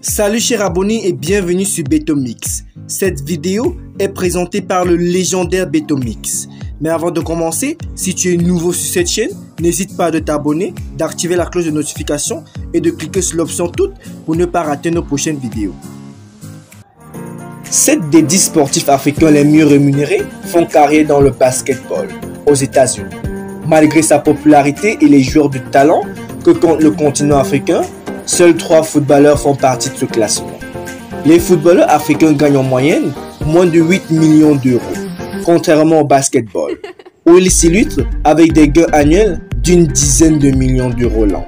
Salut chers abonnés et bienvenue sur Betomix. Cette vidéo est présentée par le légendaire Betomix. Mais avant de commencer, si tu es nouveau sur cette chaîne, n'hésite pas à t'abonner, d'activer la cloche de notification et de cliquer sur l'option toutes pour ne pas rater nos prochaines vidéos. 7 des 10 sportifs africains les mieux rémunérés font carrière dans le basketball aux États-Unis. Malgré sa popularité et les joueurs de talent que compte le continent africain, seuls 3 footballeurs font partie de ce classement. Les footballeurs africains gagnent en moyenne moins de 8 millions d'euros, contrairement au basketball, où ils s'illustrent avec des gains annuels d'une dizaine de millions d'euros l'an.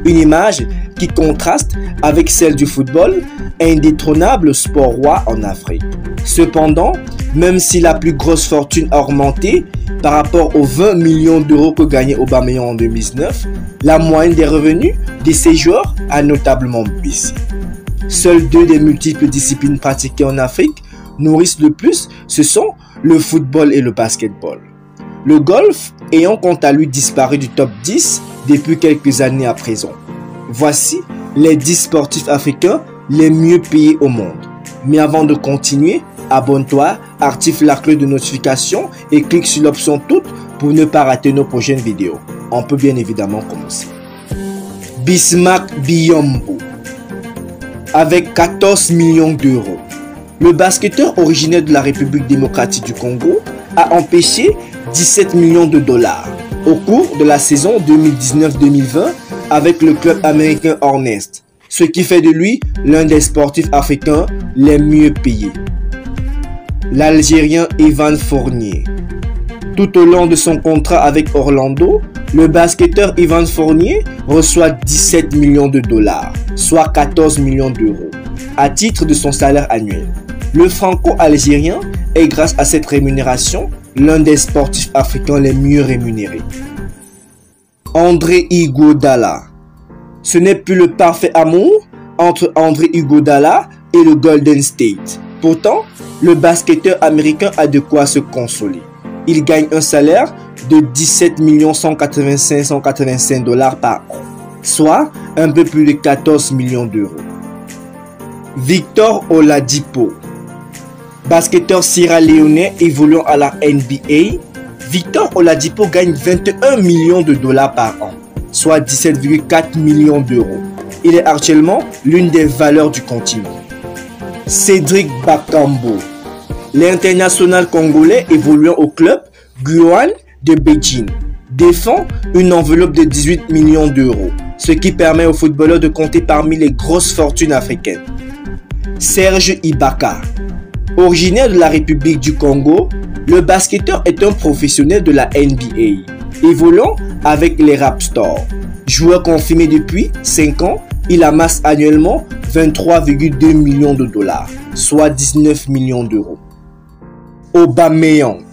Une image qui contraste avec celle du football, indétrônable sport roi en Afrique. Cependant, même si la plus grosse fortune a augmenté par rapport aux 20 millions d'euros que gagnait Aubameyang en 2019, la moyenne des revenus de ces joueurs a notablement baissé. Seules 2 des multiples disciplines pratiquées en Afrique nourrissent le plus, ce sont le football et le basketball. Le golf ayant quant à lui disparu du top 10 depuis quelques années à présent. Voici les 10 sportifs africains les mieux payés au monde. Mais avant de continuer, abonne-toi, active la cloche de notification et clique sur l'option toutes pour ne pas rater nos prochaines vidéos. On peut bien évidemment commencer. Bismack Biyombo, avec 14 millions d'euros. Le basketteur originaire de la République démocratique du Congo a empêché 17 millions de dollars au cours de la saison 2019-2020 avec le club américain Hornets, ce qui fait de lui l'un des sportifs africains les mieux payés. L'Algérien Evan Fournier. Tout au long de son contrat avec Orlando, le basketteur Evan Fournier reçoit 17 millions de dollars, soit 14 millions d'euros, à titre de son salaire annuel. Le franco-algérien est grâce à cette rémunération l'un des sportifs africains les mieux rémunérés. André Iguodala. Ce n'est plus le parfait amour entre André Iguodala et le Golden State. Pourtant, le basketteur américain a de quoi se consoler. Il gagne un salaire de 17 185 dollars par an, soit un peu plus de 14 millions d'euros. Victor Oladipo. Basketteur sierra-léonais évoluant à la NBA, Victor Oladipo gagne 21 millions de dollars par an, soit 17,4 millions d'euros. Il est actuellement l'une des valeurs du continent. Cédric Bakambu. L'international congolais évoluant au club Guoan de Beijing défend une enveloppe de 18 millions d'euros, ce qui permet aux footballeurs de compter parmi les grosses fortunes africaines. Serge Ibaka. Originaire de la République du Congo, le basketteur est un professionnel de la NBA, évoluant avec les Raptors. Joueur confirmé depuis 5 ans, il amasse annuellement 23,2 millions de dollars, soit 19 millions d'euros. Aubameyang.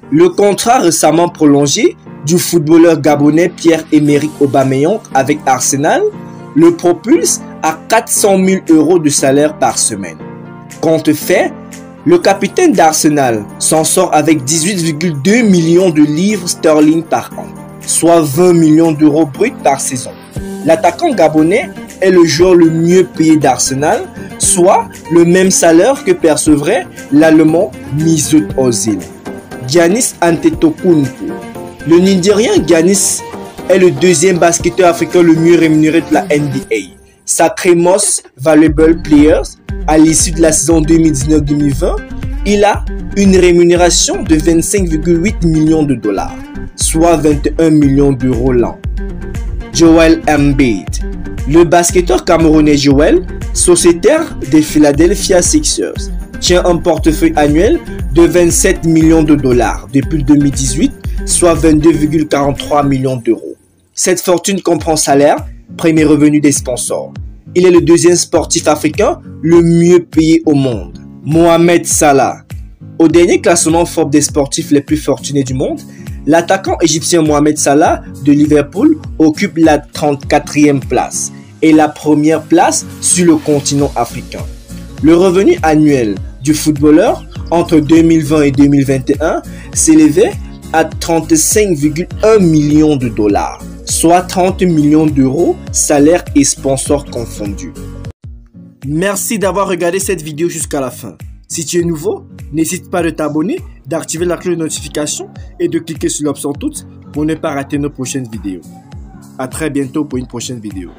Le contrat récemment prolongé du footballeur gabonais Pierre-Emerick Aubameyang avec Arsenal le propulse à 400 000 euros de salaire par semaine. Compte fait, le capitaine d'Arsenal s'en sort avec 18,2 millions de livres sterling par an, soit 20 millions d'euros bruts par saison. L'attaquant gabonais est le joueur le mieux payé d'Arsenal, soit le même salaire que percevrait l'Allemand Mesut Özil. Giannis Antetokounmpo. Le Nigérien Giannis est le deuxième basketteur africain le mieux rémunéré de la NBA, sacré Most Valuable Players à l'issue de la saison 2019-2020. Il a une rémunération de 25,8 millions de dollars, soit 21 millions d'euros l'an. Joel Embiid. Le basketteur camerounais Joel, sociétaire des Philadelphia Sixers, tient un portefeuille annuel de 27 millions de dollars depuis 2018, soit 22,43 millions d'euros. Cette fortune comprend salaire, prime et revenus des sponsors. Il est le deuxième sportif africain le mieux payé au monde. Mohamed Salah. Au dernier classement Forbes des sportifs les plus fortunés du monde, l'attaquant égyptien Mohamed Salah de Liverpool occupe la 34e place et la première place sur le continent africain. Le revenu annuel du footballeur entre 2020 et 2021 s'élevait à 35,1 millions de dollars, soit 30 millions d'euros, salaire et sponsors confondus. Merci d'avoir regardé cette vidéo jusqu'à la fin. Si tu es nouveau, n'hésite pas de t'abonner, d'activer la cloche de notification et de cliquer sur l'option toutes pour ne pas rater nos prochaines vidéos. À très bientôt pour une prochaine vidéo.